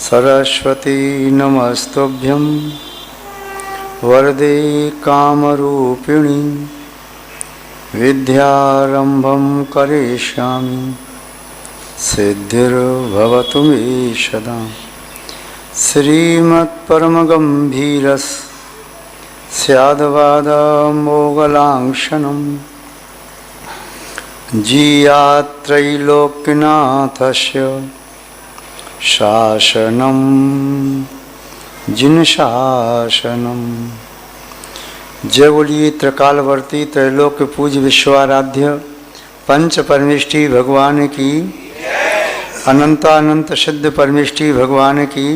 सरस्वती नमस्तुभ्यं वरदे कामरूपिणी विद्यारंभं करिष्यामि सिद्धिर्भवतु मे सदा। श्रीमत्परमगम्भीरस्य स्याद्वादमोगलांक्षणं जीयात्रैलोक्यनाथस्य शासनं जिनशासनं। जय बोलिए त्रिकालवर्ती त्रैलोक्य पूज्य विश्वाराध्य पंच परमेष्टि भगवान की, अनंतानंत सिद्ध परमेष्टि भगवान की,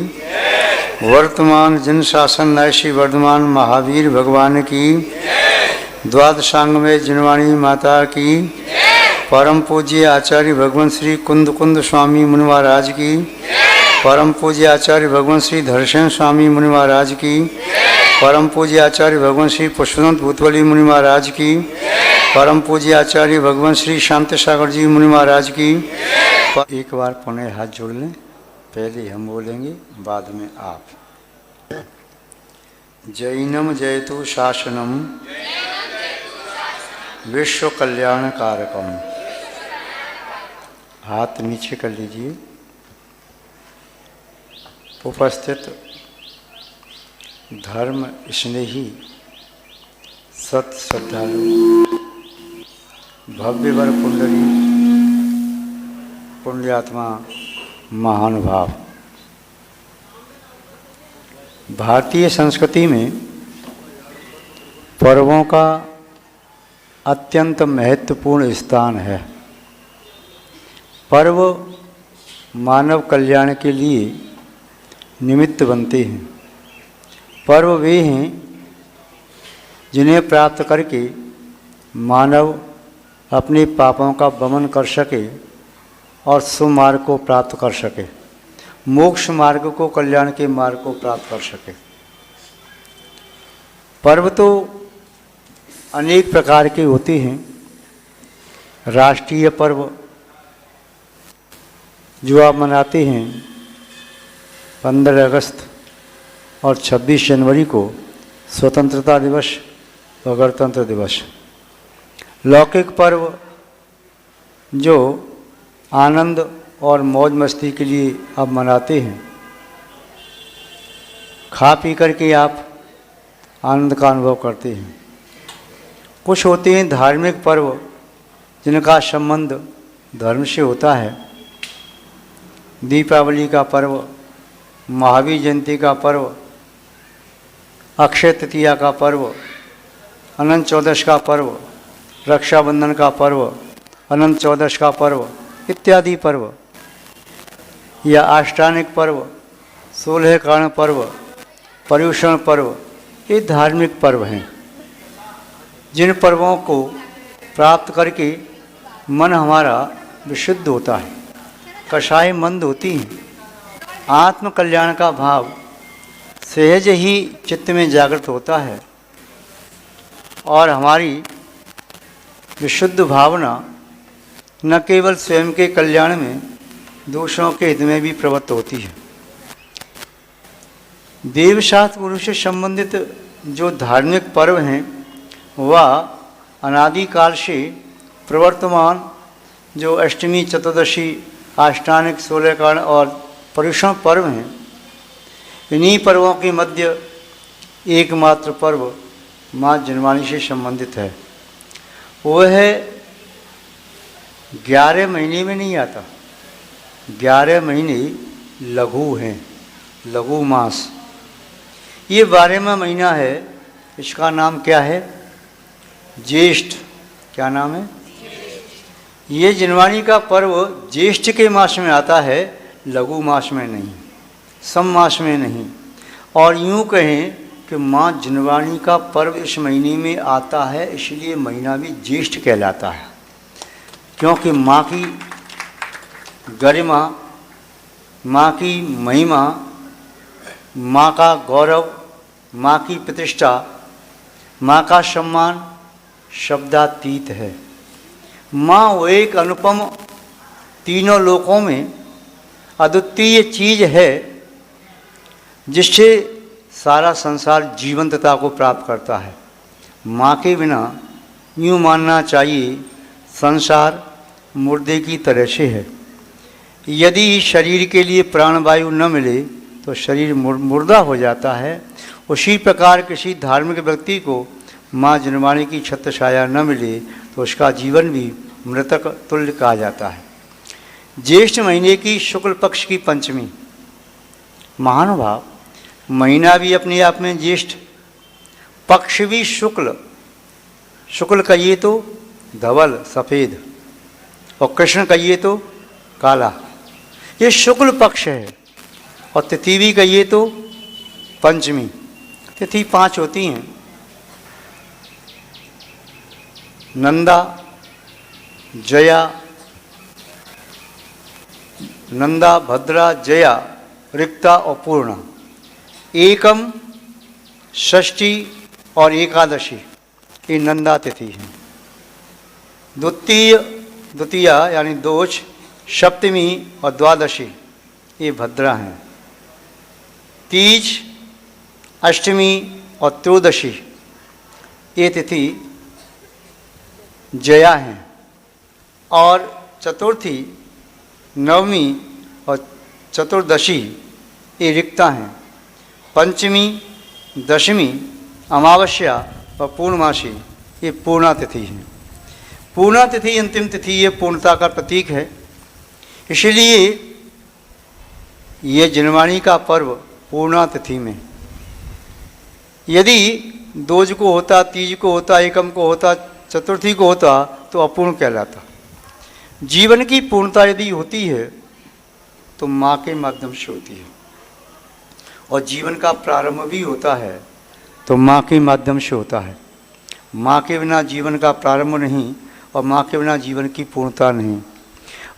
वर्तमान जिन शासन नैशी वर्धमान महावीर भगवान की, द्वादशांग में जिनवाणी माता की, परम पूज्य आचार्य भगवान श्री कुंद कुंद स्वामी मुनि महाराज की, परम पूज्य आचार्य भगवान श्री धरसेन स्वामी मुनि महाराज की, परम पूज्य आचार्य भगवान श्री पुष्पवंत भूतवली मुनि महाराज की, परम पूज्य आचार्य भगवान श्री शांति सागर जी मुनि महाराज की। एक बार पुनः हाथ जोड़ लें, पहले हम बोलेंगे बाद में आप। जैनम जयतु शासनम विश्व कल्याण कारकम। हाथ नीचे कर लीजिए। उपस्थित धर्म स्नेही सत श्रद्धालु भव्यवर कुंडली पुण्यात्मा महानुभाव, भारतीय संस्कृति में पर्वों का अत्यंत महत्वपूर्ण स्थान है। पर्व मानव कल्याण के लिए निमित्त बनते हैं। पर्व वे हैं जिन्हें प्राप्त करके मानव अपने पापों का दमन कर सके और सुमार्ग को प्राप्त कर सके, मोक्ष मार्ग को, कल्याण के मार्ग को प्राप्त कर सके। पर्व तो अनेक प्रकार के होते हैं। राष्ट्रीय पर्व जो आप मनाते हैं 15 अगस्त और 26 जनवरी को, स्वतंत्रता दिवस और गणतंत्र दिवस। लौकिक पर्व जो आनंद और मौज मस्ती के लिए आप मनाते हैं, खा पी करके आप आनंद का अनुभव करते हैं। कुछ होते हैं धार्मिक पर्व जिनका संबंध धर्म से होता है। दीपावली का पर्व, महावीर जयंती का पर्व, अक्षय तृतीया का पर्व, अनंत चौदश का पर्व, रक्षाबंधन का पर्व, अनंत चौदश का पर्व इत्यादि पर्व, या अष्टानिक पर्व, 16 कर्ण पर्व, पर्युषण पर्व, ये धार्मिक पर्व हैं। जिन पर्वों को प्राप्त करके मन हमारा विशुद्ध होता है, कषाय मंद होती हैं, आत्म कल्याण का भाव सहज ही चित्त में जागृत होता है और हमारी विशुद्ध भावना न केवल स्वयं के कल्याण में, दूसरों के हित में भी प्रवृत्त होती है। देवशास्त्र गुरु से संबंधित जो धार्मिक पर्व हैं वह अनादिकाल से प्रवर्तमान जो अष्टमी, चतुर्दशी, अष्टानिक, 16 कर्ण और पर्युषण पर्व हैं, इन्हीं पर्वों के मध्य एकमात्र पर्व माँ जनवाणी से संबंधित है। वह है 11 महीने में नहीं आता। 11 महीने लघु हैं, लघु मास। ये 12वां महीना है, इसका नाम क्या है? ज्येष्ठ। क्या नाम है? ये जनवाणी का पर्व ज्येष्ठ के मास में आता है, लघु मास में नहीं, सम मास में नहीं। और यूँ कहें कि माँ जनवाणी का पर्व इस महीने में आता है, इसलिए महीना भी ज्येष्ठ कहलाता है। क्योंकि माँ की गरिमा, माँ की महिमा, माँ का गौरव, माँ की प्रतिष्ठा, माँ का सम्मान शब्दातीत है। माँ वो एक अनुपम, तीनों लोकों में अद्वितीय चीज़ है जिससे सारा संसार जीवंतता को प्राप्त करता है। माँ के बिना यूँ मानना चाहिए संसार मुर्दे की तरह से है। यदि शरीर के लिए प्राणवायु न मिले तो शरीर मुर्दा हो जाता है। उसी प्रकार किसी धार्मिक व्यक्ति को माँ जनवाणी की छत्र छाया न मिले तो उसका जीवन भी मृतक तुल्य कहा जाता है। ज्येष्ठ महीने की शुक्ल पक्ष की पंचमी, महानुभाव, महीना भी अपने आप में ज्येष्ठ, पक्ष भी शुक्ल। शुक्ल कहिए तो धवल सफ़ेद और कृष्ण कहिए तो काला, ये शुक्ल पक्ष है। और तिथि भी कहिए तो पंचमी। तिथि 5 होती हैं, नंदा, जया, नंदा, भद्रा, जया, रिक्ता और पूर्णा। एकम, षष्ठी और एकादशी ये नंदा तिथि है। द्वितीया यानी दोष, सप्तमी और द्वादशी ये भद्रा हैं। तीज, अष्टमी और त्रयोदशी ये तिथि जया हैं। और चतुर्थी, नवमी और चतुर्दशी ये रिक्ता हैं। पंचमी, दशमी, अमावस्या और पूर्णमासी ये पूर्णा तिथि है। पूर्णा तिथि अंतिम तिथि ये पूर्णता का प्रतीक है। इसलिए ये जनवाणी का पर्व पूर्णा तिथि में, यदि दोज को होता, तीज को होता, एकम को होता, चतुर्थी को होता तो अपूर्ण कहलाता। जीवन की पूर्णता यदि होती है तो माँ के माध्यम से होती है, और जीवन का प्रारंभ भी होता है तो माँ के माध्यम से होता है। माँ के बिना जीवन का प्रारंभ नहीं और माँ के बिना जीवन की पूर्णता नहीं।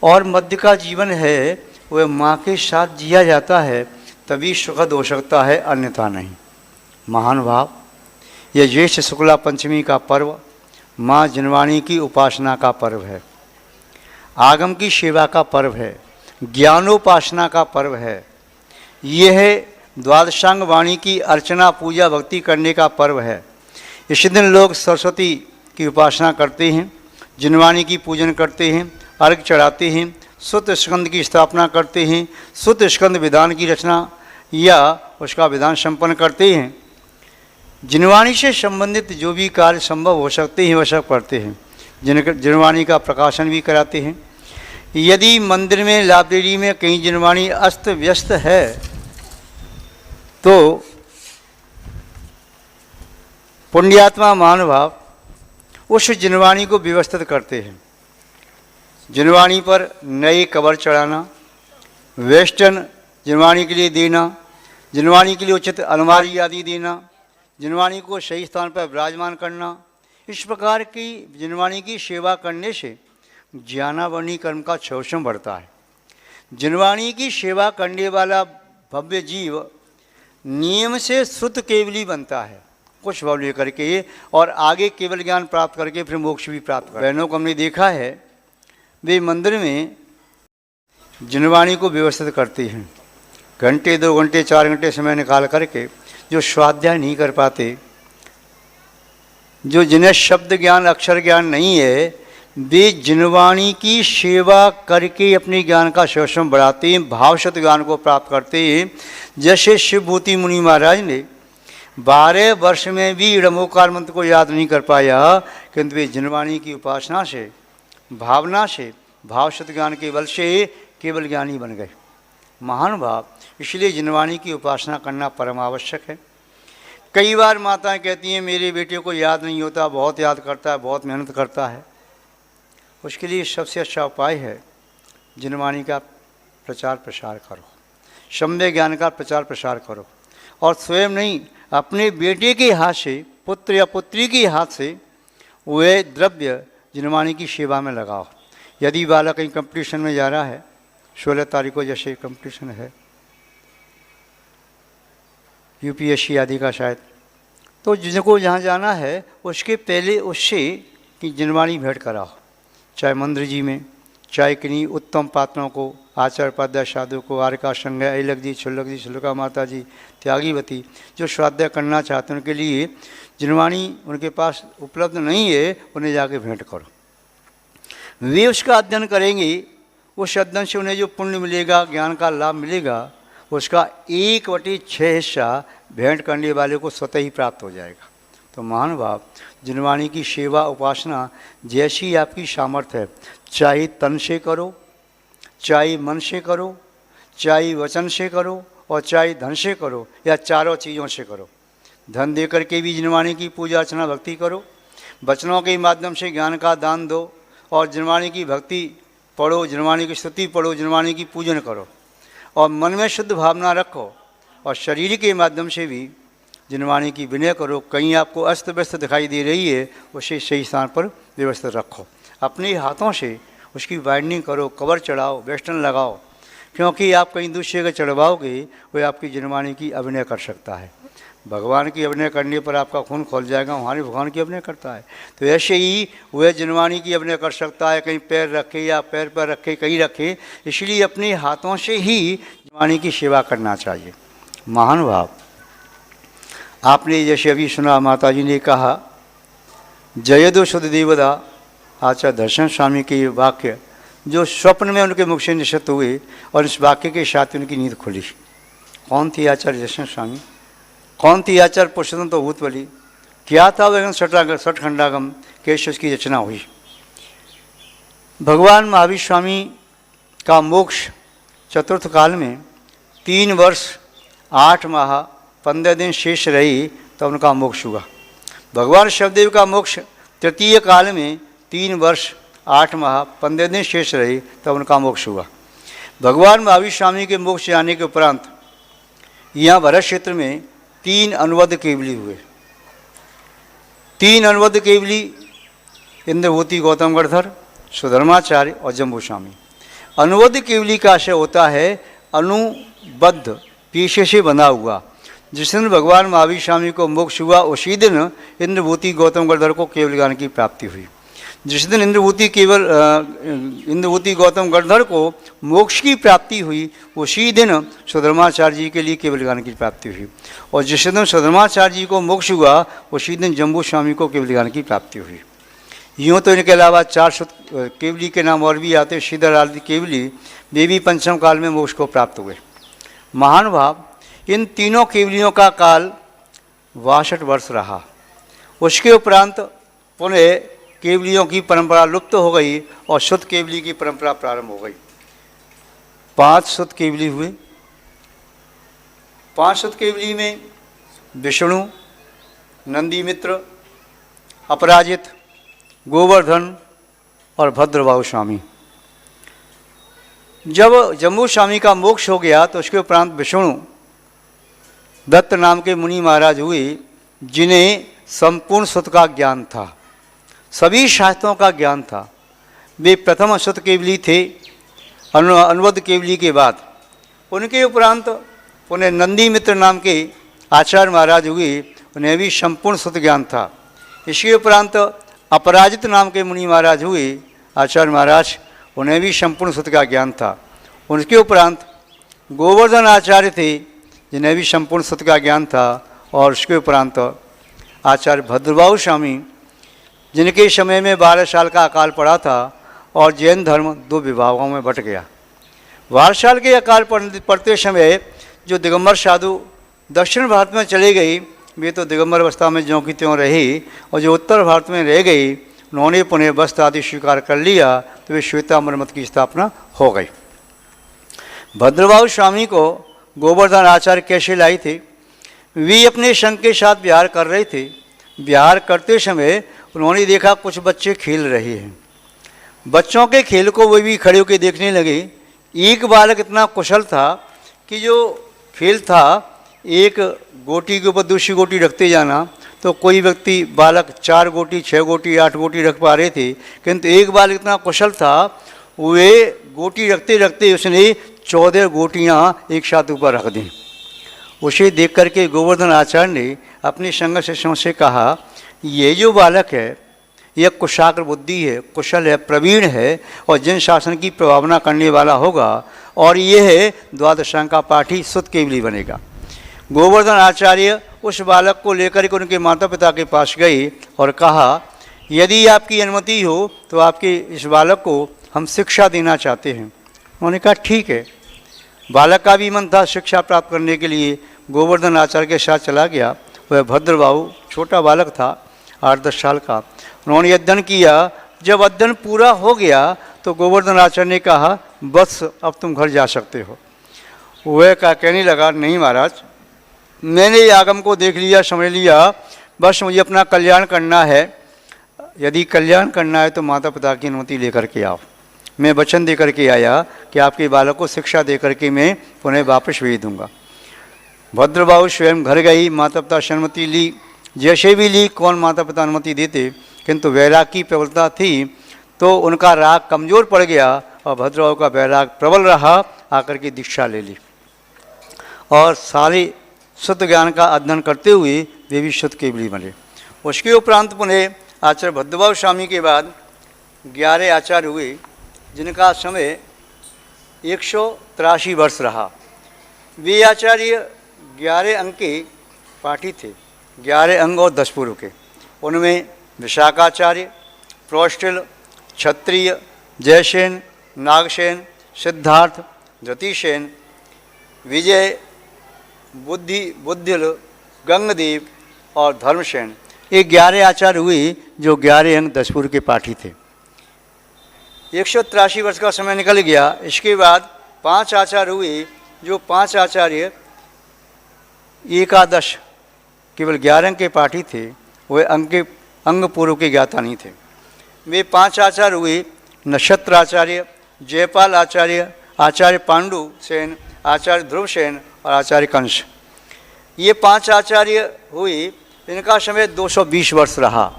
और मध्य का जीवन है वह माँ के साथ जिया जाता है, तभी सुखद हो सकता है, अन्यथा नहीं। महानुभाव, यह ज्येष्ठ शुक्ला पंचमी का पर्व माँ जनवाणी की उपासना का पर्व है, आगम की सेवा का पर्व है, ज्ञानोपासना का पर्व है। यह द्वादशांग वाणी की अर्चना पूजा भक्ति करने का पर्व है। इस दिन लोग सरस्वती की उपासना करते हैं, जनवाणी की पूजन करते हैं, अर्घ चढ़ाते हैं, सुत स्कंद की स्थापना करते हैं, सुत स्कंद विधान की रचना या उसका विधान संपन्न करते हैं। जनवाणी से संबंधित जो भी कार्य संभव हो सकते हैं वह सब करते हैं। जनवाणी का प्रकाशन भी कराते हैं। यदि मंदिर में, लाइब्रेरी में कहीं जनवाणी अस्त व्यस्त है तो पुण्यात्मा महानुभाव उस जनवाणी को व्यवस्थित करते हैं। जनवाणी पर नए कवर चढ़ाना, वेस्टर्न जनवाणी के लिए देना, जनवाणी के लिए उचित अलमारी आदि देना, जनवाणी को सही स्थान पर विराजमान करना, इस प्रकार की जनवाणी की सेवा करने से ज्ञानावरणी कर्म का शोषण बढ़ता है। जनवाणी की सेवा करने वाला भव्य जीव नियम से शुद्ध केवली बनता है, कुछ भाव लेकर के, और आगे केवल ज्ञान प्राप्त करके फिर मोक्ष भी प्राप्त कर। बहनों को हमने देखा है वे मंदिर में जनवाणी को व्यवस्थित करती हैं। घंटे 2 घंटे 4 घंटे समय निकाल करके जो स्वाध्याय नहीं कर पाते, जो जिन्हें शब्द ज्ञान अक्षर ज्ञान नहीं है, वे जनवाणी की सेवा करके अपने ज्ञान का शोषण बढ़ाते हैं, भावशत ज्ञान को प्राप्त करते हैं। जैसे शिवभूति मुनि महाराज ने 12 वर्ष में भी ईड़मोकार मंत्र को याद नहीं कर पाया, किंतु वे जनवाणी की उपासना से, भावना से, भावशत ज्ञान के बल से केवल ज्ञानी बन गए। महानुभाव, इसलिए जनवाणी की उपासना करना परम आवश्यक है। कई बार माताएं कहती हैं मेरे बेटे को याद नहीं होता, बहुत याद करता है, बहुत मेहनत करता है। उसके लिए सबसे अच्छा उपाय है जनवाणी का प्रचार प्रसार करो, सम्य ज्ञान का प्रचार प्रसार करो, और स्वयं नहीं अपने बेटे के हाथ से, पुत्र या पुत्री के हाथ से वे द्रव्य जनवाणी की सेवा में लगाओ। यदि बालक कहीं कंपटीशन में जा रहा है, 16 तारीख को जैसे कंपटीशन है यूपीएससी आदि का शायद, तो जिनको जहाँ जाना है उसके पहले उससे कि जनवाणी भेंट कराओ, चाहे मंदिर जी में, चाहे किन्हीं उत्तम पात्रों को, आचार्य उपाध्याय साधु को, आर्का संघ, ऐलक जी, छुल्लक जी, छुल्लका माता जी, त्यागीवती, जो स्वाध्याय करना चाहते हैं उनके लिए जिनवाणी उनके पास उपलब्ध नहीं है, उन्हें जाके भेंट करो। वे उसका अध्ययन करेंगे, उस अध्ययन से उन्हें जो पुण्य मिलेगा, ज्ञान का लाभ मिलेगा, उसका 1/6 हिस्सा भेंट करने वाले को स्वतः ही प्राप्त हो जाएगा। तो महानुभाव, जिनवाणी की सेवा उपासना जैसी आपकी सामर्थ्य है, चाहे तन से करो, चाहे मन से करो, चाहे वचन से करो और चाहे धन से करो, या चारों चीज़ों से करो। धन दे करके भी जिनवाणी की पूजा अर्चना भक्ति करो, वचनों के माध्यम से ज्ञान का दान दो और जिनवाणी की भक्ति पढ़ो, जिनवाणी की स्तुति पढ़ो, जिनवाणी की पूजन करो और मन में शुद्ध भावना रखो, और शरीर के माध्यम से भी जिनवाणी की विनय करो। कहीं आपको अस्त व्यस्त दिखाई दे रही है, उसे सही स्थान पर व्यवस्थित रखो। अपने हाथों से उसकी बाइंडिंग करो, कवर चढ़ाओ, वेस्टर्न लगाओ, क्योंकि आप कहीं दूसरे के चढ़वाओगे वह आपकी जिनवाणी की अभिनय कर सकता है। भगवान की अभिनय करने पर आपका खून खोल जाएगा, वहाँ भी भगवान की अभिनय करता है। तो ऐसे ही वह जिनवाणी की अभिनय कर सकता है, कहीं पैर रखे या पैर पर रखे, कहीं रखे, इसलिए अपने हाथों से ही जिनवाणी की सेवा करना चाहिए। महानुभाव, आपने जैसे अभी सुना, माता जी ने कहा जयदो शुद्ध देवदा, आचार्य दर्शन स्वामी के वाक्य जो स्वप्न में उनके मुख से निश्चित हुए और इस वाक्य के साथ उनकी नींद खुली। कौन थी आचार्य दर्शन स्वामी? कौन थी आचार्य पुरुषोत्तम तो भूतबली? क्या था वह सठखंडागम? कैसे उसकी रचना हुई? भगवान महावीर स्वामी का मोक्ष चतुर्थ काल में 3 वर्ष 8 माह 15 दिन शेष रही, तब उनका मोक्ष हुआ। भगवान शिवदेव का मोक्ष तृतीय काल में 3 वर्ष 8 माह 15 दिन शेष रही, तब उनका मोक्ष हुआ। भगवान महावीर स्वामी के मोक्ष जाने के उपरांत यहाँ भरत क्षेत्र में 3 अनुवद केवली हुए। 3 अनुवद केवली इंद्रभूति, गौतम गणधर, सुधर्माचार्य और जम्बू स्वामी। अनुवद केवली का आशय होता है अनुबद्ध, पीछे से बंधा हुआ। जिस दिन भगवान महावीर स्वामी को मोक्ष हुआ उसी दिन इंद्रभूति गौतम गणधर को केवल ज्ञान की प्राप्ति हुई। जिस दिन इंद्रभूति गौतम गणधर को मोक्ष की प्राप्ति हुई उसी दिन सुधर्माचार्य जी के लिए केवल ज्ञान की प्राप्ति हुई, और जिस दिन सुधर्माचार्य जी को मोक्ष हुआ उसी दिन जम्बू स्वामी को केवल ज्ञान की प्राप्ति हुई। यूँ तो इनके अलावा 4 केवली के नाम और भी आते। श्रीधर आदि केवली वे भी पंचम काल में मोक्ष को प्राप्त हुए। महानुभाव, इन तीनों केवलियों का काल 62 वर्ष रहा। उसके उपरांत पुनः केवलियों की परंपरा लुप्त हो गई और शुद्ध केवली की परंपरा प्रारंभ हो गई। 5 शुद्ध केवली हुए। 5 शुद्ध केवली में विष्णु, नंदीमित्र, अपराजित, गोवर्धन और भद्रबाहु स्वामी। जब जम्बू स्वामी का मोक्ष हो गया तो उसके उपरांत विष्णु दत्त नाम के मुनि महाराज हुए, जिन्हें संपूर्ण शुद्ध का ज्ञान था, सभी शास्त्रों का ज्ञान था। वे प्रथम शुद्ध केवली थे अनुवद केवली के बाद। उनके उपरांत उन्हें नंदी मित्र नाम के आचार्य महाराज हुए, उन्हें भी संपूर्ण शुद्ध ज्ञान था। इसके उपरांत अपराजित नाम के मुनि महाराज हुए आचार्य महाराज, उन्हें भी संपूर्ण शुद्ध का ज्ञान था। उनके उपरांत गोवर्धन आचार्य थे, जिन्हें भी संपूर्ण शुद्ध का ज्ञान था। और उसके उपरांत आचार्य भद्रबाहु स्वामी, जिनके समय में 12 साल का अकाल पड़ा था और जैन धर्म 2 विभागों में बट गया। 12 साल के अकाल पड़ते समय जो दिगंबर साधु दक्षिण भारत में चले गए, वे तो दिगंबर अवस्था में ज्यों की त्यों रहे, और जो उत्तर भारत में रह गई उन्होंने पुनः वस्त्र आदि स्वीकार कर लिया, तो वे श्वेतांबर मत की स्थापना हो गई। भद्रबाहु स्वामी को गोवर्धन आचार्य कैसे लाए थे? वे अपने संघ के साथ विहार कर रहे थे। विहार करते समय उन्होंने देखा कुछ बच्चे खेल रहे हैं। बच्चों के खेल को वे भी खड़े होकर देखने लगे। एक बालक इतना कुशल था कि जो खेल था, एक गोटी के ऊपर दूसरी गोटी रखते जाना, तो कोई व्यक्ति बालक 4 गोटी 6 गोटी 8 गोटी रख पा रहे थे, किंतु एक बालक इतना कुशल था, वे गोटी रखते रखते उसने 14 गोटियाँ एक साथ ऊपर रख दी। उसे देख करके गोवर्धन आचार्य ने अपने संग शिष्यों से कहा, ये जो बालक है यह कुशाग्र बुद्धि है, कुशल है, प्रवीण है और जन शासन की प्रभावना करने वाला होगा और यह द्वादशांग का पाठी सुत केवली बनेगा। गोवर्धन आचार्य उस बालक को लेकर के उनके माता पिता के पास गए और कहा, यदि आपकी अनुमति हो तो आपके इस बालक को हम शिक्षा देना चाहते हैं। उन्होंने कहा ठीक है। बालक का भी मन था शिक्षा प्राप्त करने के लिए, गोवर्धन आचार्य के साथ चला गया। वह भद्रबाहु छोटा बालक था, 8-10 साल का। उन्होंने अध्ययन किया। जब अध्ययन पूरा हो गया तो गोवर्धन आचार्य ने कहा, बस अब तुम घर जा सकते हो। वह कहने लगा, नहीं महाराज, मैंने ये आगम को देख लिया, समझ लिया, बस मुझे अपना कल्याण करना है। यदि कल्याण करना है तो माता पिता की अनुमति लेकर के आओ। मैं वचन दे करके आया कि आपके बालक को शिक्षा दे करके मैं पुनः वापस भेज दूंगा। भद्रबाहु स्वयं घर गई, माता पिता से अनुमति ली। जैसे भी ली, कौन माता पिता अनुमति देते, किंतु वैराग की प्रबलता थी तो उनका राग कमज़ोर पड़ गया और भद्रबाहु का वैराग प्रबल रहा। आकर के दीक्षा ले ली और सारे शुद्ध ज्ञान का अध्ययन करते हुए वे भी शुद्ध केवली बने। उसके उपरांत पुनः आचार्य भद्रबाहु स्वामी के बाद 11 आचार्य हुए, जिनका समय 183 वर्ष रहा। वे आचार्य 11 अंग के पाठी थे, 11 अंग और 10 पूर्व के। उनमें विशाखाचार्य, प्रोष्टिल, क्षत्रिय, जयसेन, नागसेन, सिद्धार्थ, ज्योतिषेन, विजय, बुद्धिल, गंगदेव और धर्मसेन, ये 11 आचार्य हुए जो 11 अंग 10 पूर्व के पाठी थे। 183 वर्ष का समय निकल गया। इसके बाद 5 आचार्य हुए जो 5 आचार्य एकादश केवल 11 अंग के पाठी थे, वह अंग पूर्व के ज्ञाता नहीं थे। वे 5 आचार्य हुए, नक्षत्र आचार्य, जयपाल आचार्य, आचार्य पांडु सेन, आचार्य ध्रुव सेन और आचार्य कंस। ये 5 आचार्य हुए, इनका समय 220 वर्ष रहा।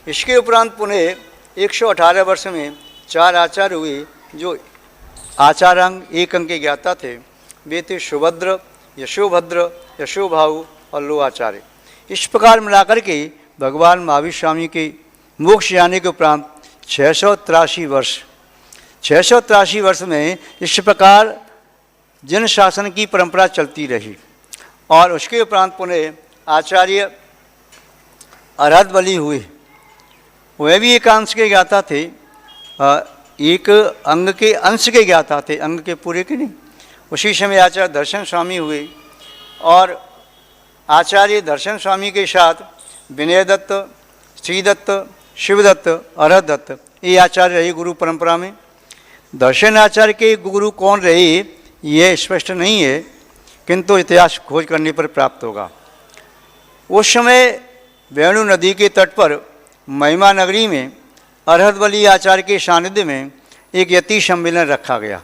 इसके उपरांत पुनः 118 वर्ष में 4 आचार्य हुए जो आचारांग 1 अंग के ज्ञाता थे। वे थे सुभद्र, यशोभद्र, यशोभाऊ और लो आचार्य। इस प्रकार मिलाकर के भगवान महावीर स्वामी के मोक्ष जाने के उपरांत 683 वर्ष में इस प्रकार जन शासन की परंपरा चलती रही। और उसके उपरांत पुनः आचार्य अरहत हुए। वह भी एक अंश के ज्ञाता थे, एक अंग के अंश के ज्ञाता थे, अंग के पूरे के नहीं। उसी समय आचार्य दर्शन स्वामी हुए और आचार्य दर्शन स्वामी के साथ विनय दत्त, श्रीदत्त, शिवदत्त, अरहत दत्त, ये आचार्य रहे गुरु परंपरा में। दर्शन आचार्य के गुरु कौन रहे ये स्पष्ट नहीं है, किंतु इतिहास खोज करने पर प्राप्त होगा। उस समय वेणु नदी के तट पर महिमा नगरी में अरहत आचार्य के सानिध्य में एक यति सम्मेलन रखा गया,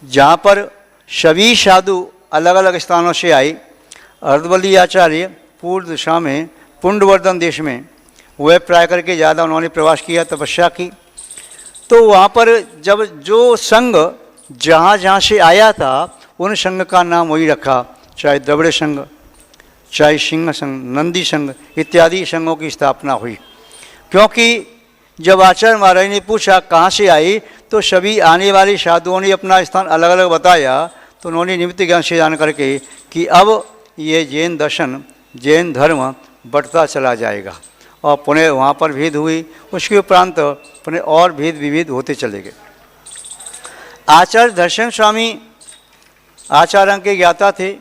जहाँ पर सभी साधु अलग अलग स्थानों से आए। अरहत आचार्य पूर्व दिशा में पुंडवर्धन देश में वह प्राय करके ज़्यादा उन्होंने प्रवास किया, तपस्या की। तो वहाँ पर जब जो संघ जहाँ जहाँ से आया था उन संघ का नाम वही रखा, चाहे द्रविड़ संघ, चाहे सिंह संघ, नंदी संघ इत्यादि संघों की स्थापना हुई। क्योंकि जब आचार्य महाराज ने पूछा कहाँ से आई, तो सभी आने वाले साधुओं ने अपना स्थान अलग अलग बताया। तो उन्होंने निमित्त ज्ञान से जान करके कि अब ये जैन दर्शन, जैन धर्म बढ़ता चला जाएगा और पुनः वहाँ पर भेद हुई। उसके उपरांत पुनः और भेद विभेद होते चले गए। आचार्य दर्शन स्वामी आचार्य के ज्ञाता थे।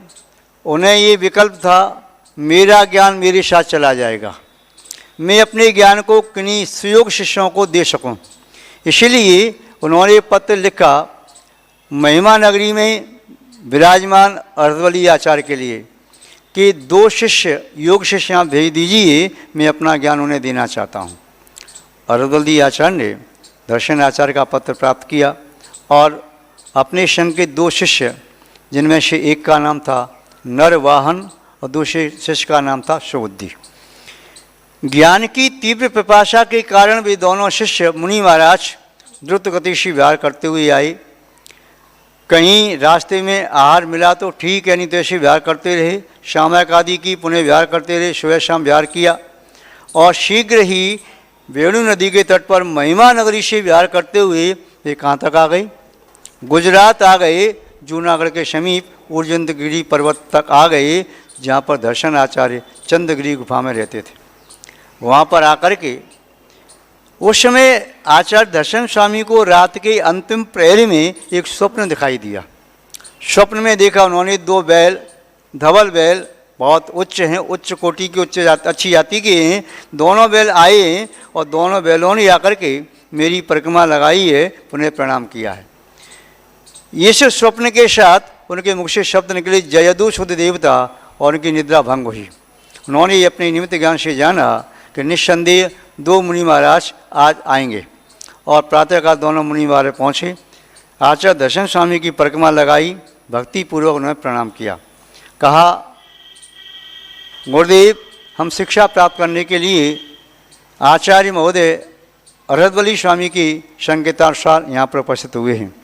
उन्हें ये विकल्प था, मेरा ज्ञान मेरे साथ चला जाएगा, मैं अपने ज्ञान को किन्हीं सुयोग शिष्यों को दे सकूं। इसलिए उन्होंने पत्र लिखा महिमा नगरी में विराजमान अरहत आचार्य के लिए कि 2 शिष्य योग शिष्य यहाँ भेज दीजिए, मैं अपना ज्ञान उन्हें देना चाहता हूँ। अरहत आचार्य ने दर्शन आचार्य का पत्र प्राप्त किया और अपने संघ के 2 शिष्य, जिनमें से एक का नाम था नरवाहन और दूसरे शिष्य का नाम था सुबुद्धि, ज्ञान की तीव्र पिपासा के कारण वे दोनों शिष्य मुनि महाराज द्रुत गति से विहार करते हुए आए। कहीं रास्ते में आहार मिला तो ठीक है, नहीं तो ऐसे विहार करते रहे। शामक आदि की पुनः विहार करते रहे, सुबह शाम विहार किया और शीघ्र ही वेणु नदी के तट पर महिमा नगरी से विहार करते हुए वे कहाँ तक आ गए? गुजरात आ गए, जूनागढ़ के समीप उर्जंतगिरी पर्वत तक आ गए, जहाँ पर दर्शन आचार्य चंद्रगिरी गुफा में रहते थे। वहाँ पर आकर के उस समय आचार्य दर्शन स्वामी को रात के अंतिम प्रहरी में एक स्वप्न दिखाई दिया। स्वप्न में देखा उन्होंने 2 बैल, धवल बैल, बहुत उच्च हैं, उच्च कोटि के, अच्छी जाति के हैं। दोनों बैल आए और दोनों बैलों ने आकर के मेरी परिक्रमा लगाई है, उन्हें प्रणाम किया है। इस स्वप्न के साथ उनके मुख से शब्द निकले, जयदु शुद्ध देवता, और उनकी निद्रा भंग हुई। उन्होंने अपने निमित्त ज्ञान से जाना कि निस्संदेह 2 मुनि महाराज आज आएंगे, और प्रातःकाल दोनों मुनि महाराज पहुँचे। आचार्य दर्शन स्वामी की परिक्रमा लगाई, भक्तिपूर्वक उन्होंने प्रणाम किया। कहा, गुरुदेव, हम शिक्षा प्राप्त करने के लिए आचार्य महोदय अरहदवली स्वामी की संकेतानुसार यहाँ पर उपस्थित हुए हैं।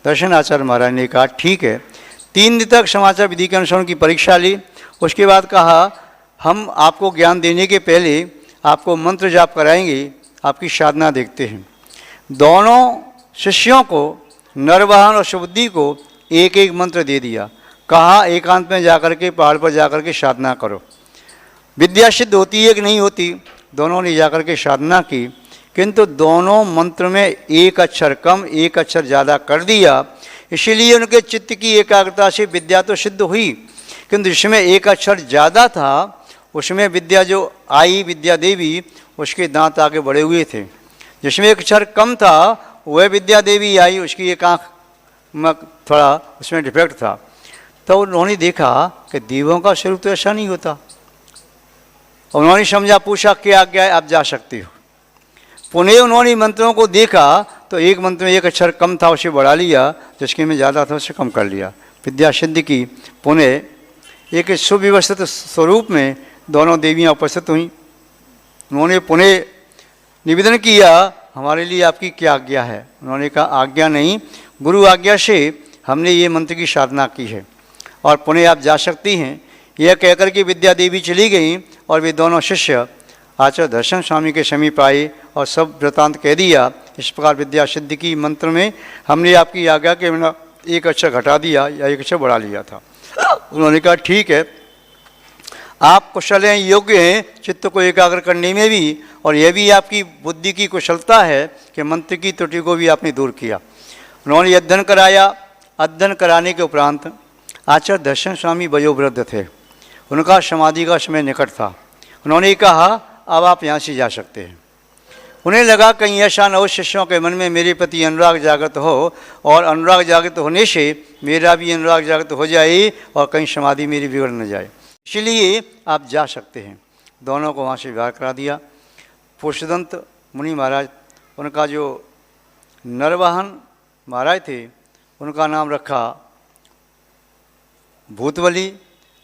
दर्शन आचार्य महाराज ने कहा, ठीक है। 3 दिन तक समाचार विधि के अनुसार की परीक्षा ली। उसके बाद कहा, हम आपको ज्ञान देने के पहले आपको मंत्र जाप कराएंगे, आपकी साधना देखते हैं। दोनों शिष्यों को, नरवाहन और सुबुद्धि को, एक एक मंत्र दे दिया। कहा, एकांत में जाकर के, पहाड़ पर जाकर के साधना करो। विद्या सिद्ध होती है कि नहीं होती? दोनों ने जाकर के साधना की, किंतु दोनों मंत्र में एक अक्षर कम, एक अक्षर ज़्यादा कर दिया। इसीलिए उनके चित्त की एकाग्रता से विद्या तो सिद्ध हुई, किंतु जिसमें एक अक्षर ज़्यादा था उसमें विद्या जो आई, विद्या देवी, उसके दांत आगे बढ़े हुए थे। जिसमें एक अक्षर कम था वह विद्या देवी आई, उसकी एक आँख में थोड़ा उसमें डिफेक्ट था। तो उन्होंने देखा कि देवों का स्वरूप तो ऐसा नहीं होता। उन्होंने समझा, पूछा, क्या आज्ञा है, आप जा सकते हो। पुनः उन्होंने मंत्रों को देखा तो एक मंत्र में एक अक्षर कम था, उसे बढ़ा लिया, जिसके में ज़्यादा था उसे कम कर लिया। विद्या सिद्धि की। पुनः एक सुव्यवस्थित स्वरूप में दोनों देवियाँ उपस्थित हुईं। उन्होंने पुनः निवेदन किया, हमारे लिए आपकी क्या आज्ञा है? उन्होंने कहा, आज्ञा नहीं, गुरु आज्ञा से हमने ये मंत्र की साधना की है और पुनः आप जा सकती हैं। यह कहकर के विद्या देवी चली गई और वे दोनों शिष्य आचार्य दर्शन स्वामी के समीप आए और सब वृतांत कह दिया। इस प्रकार विद्या सिद्धि की मंत्र में हमने आपकी आज्ञा के बिना एक अक्षर घटा दिया या एक अक्षर बढ़ा लिया था। उन्होंने कहा, ठीक है, आप कुशल हैं, योग्य हैं चित्त को एकाग्र करने में भी, और यह भी आपकी बुद्धि की कुशलता है कि मंत्र की त्रुटि को भी आपने दूर किया। उन्होंने अध्ययन कराया। अध्ययन कराने के उपरांत आचार्य दर्शन स्वामी वयोवृद्ध थे, उनका समाधि का समय निकट था। उन्होंने कहा, अब आप यहाँ से जा सकते हैं। उन्हें लगा कहीं ऐसा न हो शिष्यों के मन में मेरे प्रति अनुराग जागृत हो, और अनुराग जागृत होने से मेरा भी अनुराग जागृत हो जाए और कहीं समाधि मेरी बिगड़ न जाए, इसलिए आप जा सकते हैं। दोनों को वहाँ से विवाह करा दिया। पुरुषदंत मुनि महाराज, उनका जो नरवाहन महाराज थे, उनका नाम रखा भूतवली,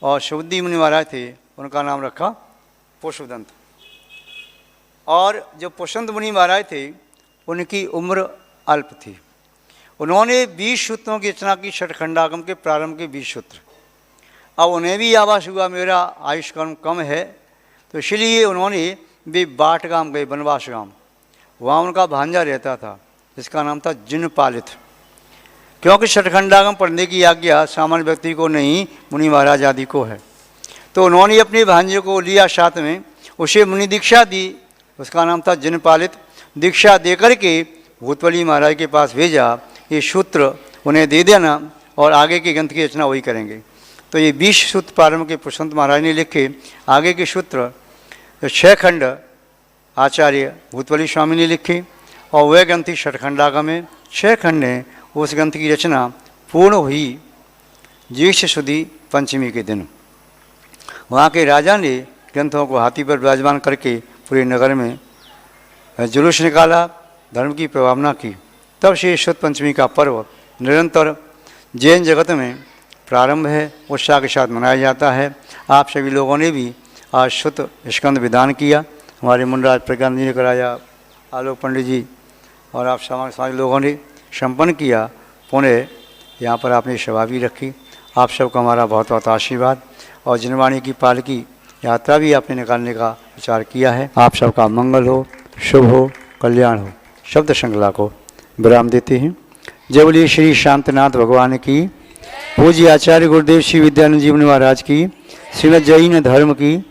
और सुबुद्धि मुनि महाराज थे, उनका नाम रखा पुष्पदंत। और जो पुष्पदंत मुनि महाराज थे, उनकी उम्र अल्प थी। उन्होंने 20 सूत्रों की रचना की, छठखंडागम के प्रारंभ के 20 सूत्र। अब उन्हें भी आभास हुआ मेरा आयुष कर्म कम है, तो इसलिए उन्होंने भी बाटगाम गए, बनवास गांव। वहाँ उनका भांजा रहता था, जिसका नाम था जिनपालित। क्योंकि छठखंडागम पढ़ने की आज्ञा सामान्य व्यक्ति को नहीं, मुनि महाराज आदि को है। तो उन्होंने अपने भांजे को लिया साथ में, उसे मुनि दीक्षा दी, उसका नाम था जिनपालित। दीक्षा दे करके भूतवली महाराज के पास भेजा, ये सूत्र उन्हें दे देना और आगे की ग्रंथ की रचना वही करेंगे। तो ये 20 सूत्र प्रारंभ के पुष्पदंत महाराज ने लिखे। आगे के सूत्र 6 खंड आचार्य भूतवली स्वामी ने लिखे, और वह ग्रंथि छठखंडागम में 6 खंड हैं। उस ग्रंथ की रचना पूर्ण हुई ज्येष्ठ शुद्धि पंचमी के दिन। वहाँ के राजा ने ग्रंथों को हाथी पर विराजमान करके पूरे नगर में जुलूस निकाला, धर्म की प्रभावना की। तब से शुद्ध पंचमी का पर्व निरंतर जैन जगत में प्रारंभ है, उत्साह के साथ मनाया जाता है। आप सभी लोगों ने भी आज शुद्ध स्कंद विधान किया। हमारे मुंडराज प्रज्ञान जी ने कराया, आलोक पंडित जी और आप समाज लोगों ने संपन्न किया। पुणे यहाँ पर आपने सभा भी रखी। आप सबका हमारा बहुत बहुत आशीर्वाद, और जिनवाणी की पालकी यात्रा भी आपने निकालने का विचार किया है। आप सबका मंगल हो। शुभ हो, कल्याण हो। शब्द श्रृंखला को विराम देते हैं। जय बोलिए श्री शांतनाथ भगवान की, पूज्य आचार्य गुरुदेव श्री विद्यानंद जी महाराज की, श्रीमद् जैन धर्म की